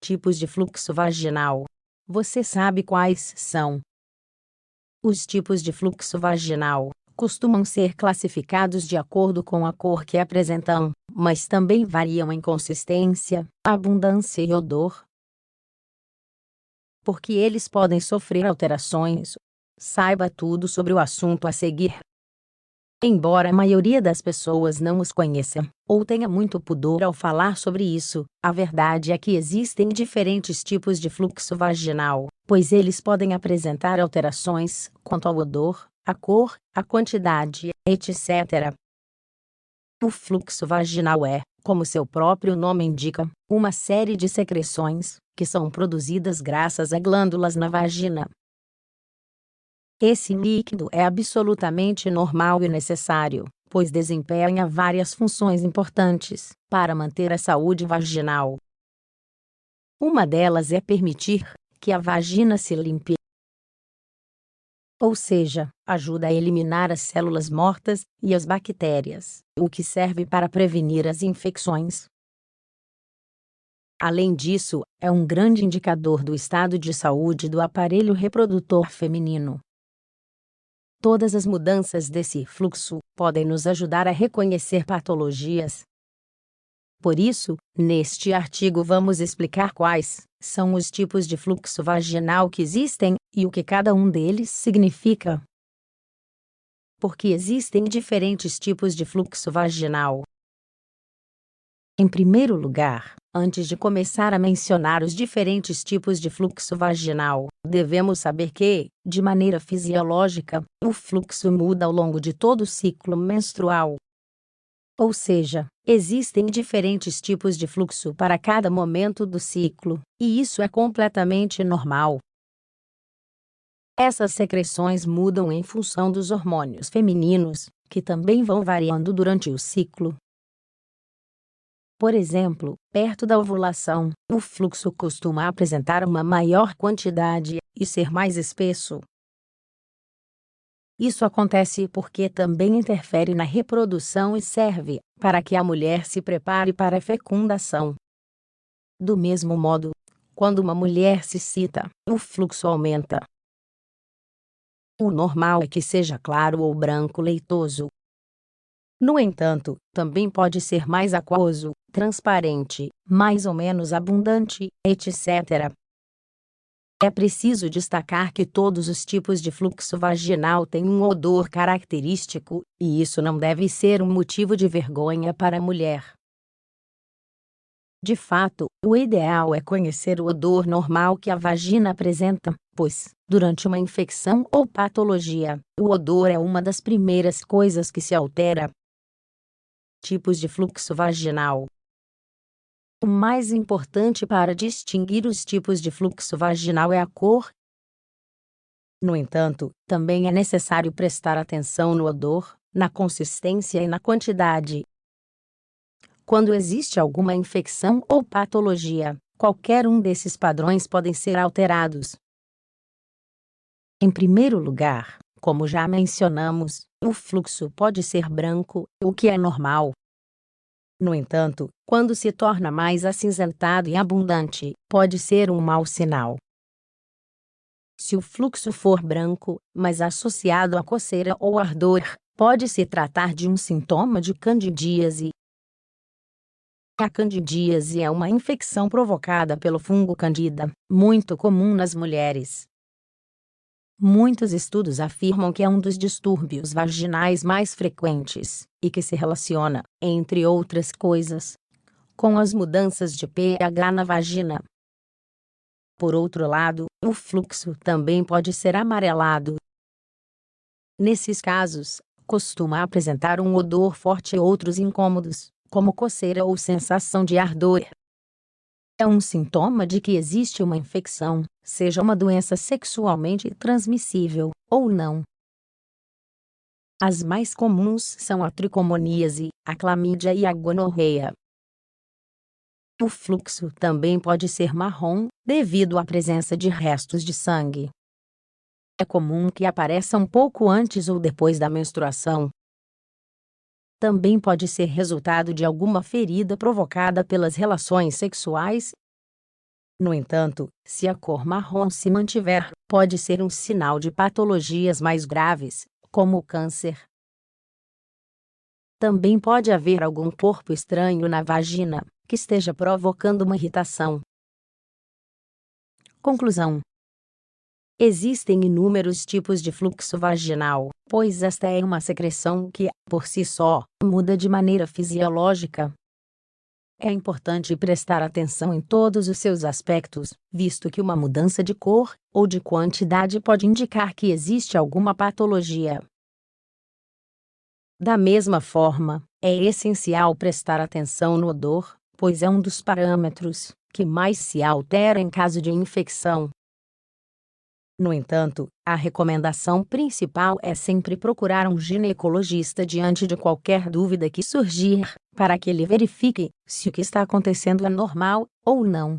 Tipos de fluxo vaginal. Você sabe quais são? Os tipos de fluxo vaginal costumam ser classificados de acordo com a cor que apresentam, mas também variam em consistência, abundância e odor. Porque eles podem sofrer alterações. Saiba tudo sobre o assunto a seguir. Embora a maioria das pessoas não os conheça, ou tenha muito pudor ao falar sobre isso, a verdade é que existem diferentes tipos de fluxo vaginal, pois eles podem apresentar alterações quanto ao odor, a cor, a quantidade, etc. O fluxo vaginal é, como seu próprio nome indica, uma série de secreções, que são produzidas graças a glândulas na vagina. Esse líquido é absolutamente normal e necessário, pois desempenha várias funções importantes para manter a saúde vaginal. Uma delas é permitir que a vagina se limpe, ou seja, ajuda a eliminar as células mortas e as bactérias, o que serve para prevenir as infecções. Além disso, é um grande indicador do estado de saúde do aparelho reprodutor feminino. Todas as mudanças desse fluxo podem nos ajudar a reconhecer patologias. Por isso, neste artigo vamos explicar quais são os tipos de fluxo vaginal que existem e o que cada um deles significa. Porque existem diferentes tipos de fluxo vaginal. Em primeiro lugar, antes de começar a mencionar os diferentes tipos de fluxo vaginal, devemos saber que, de maneira fisiológica, o fluxo muda ao longo de todo o ciclo menstrual. Ou seja, existem diferentes tipos de fluxo para cada momento do ciclo, e isso é completamente normal. Essas secreções mudam em função dos hormônios femininos, que também vão variando durante o ciclo. Por exemplo, perto da ovulação, o fluxo costuma apresentar uma maior quantidade e ser mais espesso. Isso acontece porque também interfere na reprodução e serve para que a mulher se prepare para a fecundação. Do mesmo modo, quando uma mulher se excita, o fluxo aumenta. O normal é que seja claro ou branco leitoso. No entanto, também pode ser mais aquoso, transparente, mais ou menos abundante, etc. É preciso destacar que todos os tipos de fluxo vaginal têm um odor característico, e isso não deve ser um motivo de vergonha para a mulher. De fato, o ideal é conhecer o odor normal que a vagina apresenta, pois, durante uma infecção ou patologia, o odor é uma das primeiras coisas que se altera. Tipos de fluxo vaginal. O mais importante para distinguir os tipos de fluxo vaginal é a cor. No entanto, também é necessário prestar atenção no odor, na consistência e na quantidade. Quando existe alguma infecção ou patologia, qualquer um desses padrões podem ser alterados. Em primeiro lugar, como já mencionamos, o fluxo pode ser branco, o que é normal. No entanto, quando se torna mais acinzentado e abundante, pode ser um mau sinal. Se o fluxo for branco, mas associado a coceira ou ardor, pode se tratar de um sintoma de candidíase. A candidíase é uma infecção provocada pelo fungo Candida, muito comum nas mulheres. Muitos estudos afirmam que é um dos distúrbios vaginais mais frequentes, e que se relaciona, entre outras coisas, com as mudanças de pH na vagina. Por outro lado, o fluxo também pode ser amarelado. Nesses casos, costuma apresentar um odor forte e outros incômodos, como coceira ou sensação de ardor. É um sintoma de que existe uma infecção, seja uma doença sexualmente transmissível, ou não. As mais comuns são a tricomoníase, a clamídia e a gonorreia. O fluxo também pode ser marrom, devido à presença de restos de sangue. É comum que apareça um pouco antes ou depois da menstruação. Também pode ser resultado de alguma ferida provocada pelas relações sexuais. No entanto, se a cor marrom se mantiver, pode ser um sinal de patologias mais graves, como o câncer. Também pode haver algum corpo estranho na vagina, que esteja provocando uma irritação. Conclusão: existem inúmeros tipos de fluxo vaginal, pois esta é uma secreção que, por si só, muda de maneira fisiológica. É importante prestar atenção em todos os seus aspectos, visto que uma mudança de cor ou de quantidade pode indicar que existe alguma patologia. Da mesma forma, é essencial prestar atenção no odor, pois é um dos parâmetros que mais se altera em caso de infecção. No entanto, a recomendação principal é sempre procurar um ginecologista diante de qualquer dúvida que surgir, para que ele verifique se o que está acontecendo é normal ou não.